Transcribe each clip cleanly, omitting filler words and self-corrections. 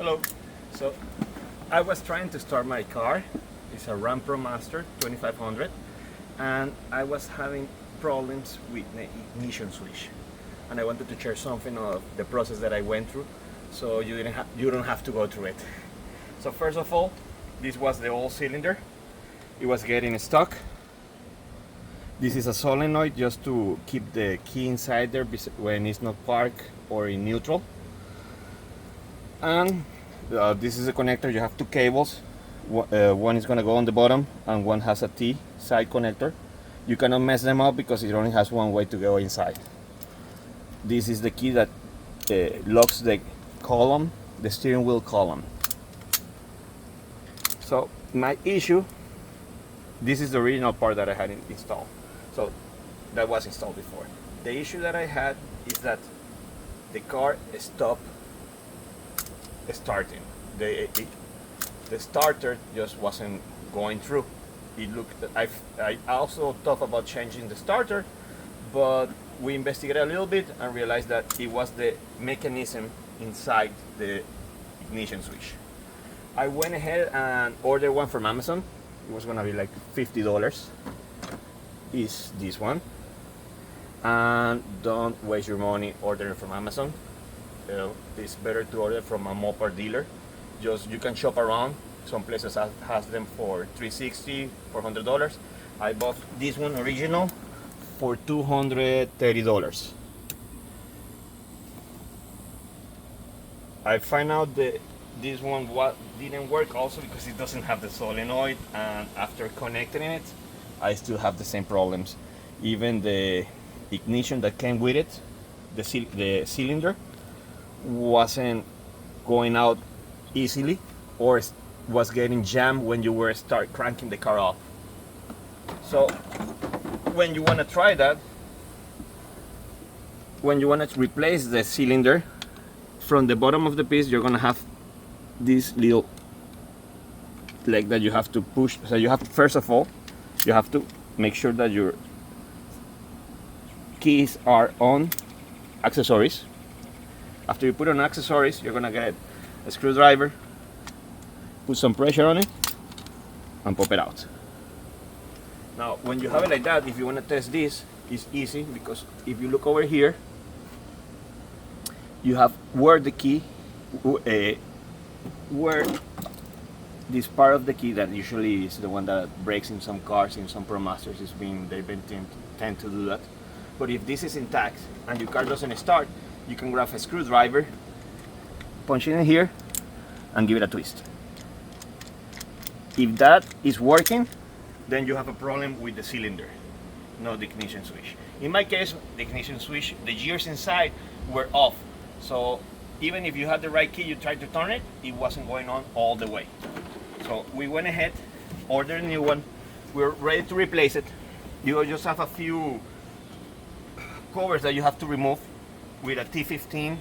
Hello. So I was trying to start my car. It's a Ram Promaster 2500, and I was having problems with the ignition switch. And I wanted to share something of the process that I went through, so you don't have to go through it. So first of all, this was the old cylinder. It was getting stuck. This is a solenoid just to keep the key inside there when it's not parked or in neutral. And this is a connector. You have two cables. One is going to go on the bottom and one has a T side connector. You cannot mess them up because it only has one way to go inside. This is the key that locks the column, the steering wheel column. So my issue, this is the original part that I had installed. So that was installed before. The issue that I had is that the car stopped starting. The starter just wasn't going through. It looked. I also thought about changing the starter, but we investigated a little bit and realized that it was the mechanism inside the ignition switch. I went ahead and ordered one from Amazon. It was gonna be like $50. Is this one? And don't waste your money ordering from Amazon. It's better to order from a Mopar dealer. You can shop around. Some places has them for $360, $400. I bought this one original for $230. I find out that this one didn't work also because it doesn't have the solenoid, and after connecting it, I still have the same problems. Even the ignition that came with it, the cylinder, wasn't going out easily, or was getting jammed when you were start cranking the car up. So when you want to try that, when you want to replace the cylinder, from the bottom of the piece you're gonna have this little leg that you have to push. So you have to, first of all, you have to make sure that your keys are on accessories. After you put on accessories, you're gonna get a screwdriver, put some pressure on it, and pop it out. Now, when you have it like that, if you want to test this, it's easy, because if you look over here, you have where the key, where this part of the key that usually is the one that breaks in some cars, in some ProMasters, tend to do that. But if this is intact and your car doesn't start, you can grab a screwdriver, punch it in here, and give it a twist. If that is working, then you have a problem with the cylinder, not the ignition switch. In my case, the ignition switch, the gears inside were off. So even if you had the right key, you tried to turn it, it wasn't going on all the way. So we went ahead, ordered a new one. We're ready to replace it. You just have a few covers that you have to remove with a T15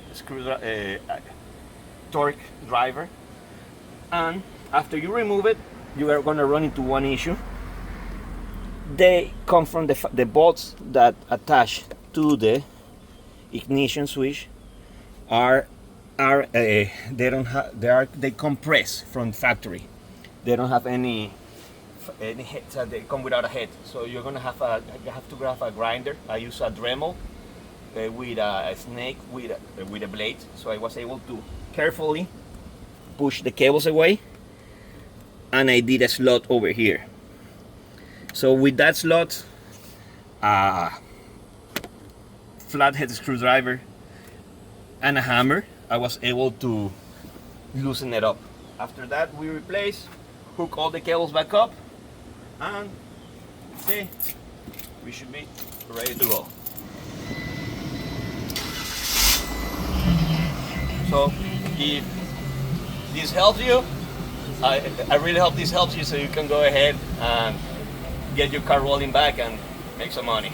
torque driver. And after you remove it, you are going to run into one issue. They come from the bolts that attach to the ignition switch they compress from factory. They don't have any head, so they come without a head. So you're gonna have to grab a grinder. I use a Dremel with a snake with a blade. So I was able to carefully push the cables away, and I did a slot over here. So with that slot, flathead screwdriver and a hammer, I was able to loosen it up. After that, we hook all the cables back up, and see, we should be ready to go. So if this helps you, I really hope this helps you, so you can go ahead and get your car rolling back and make some money.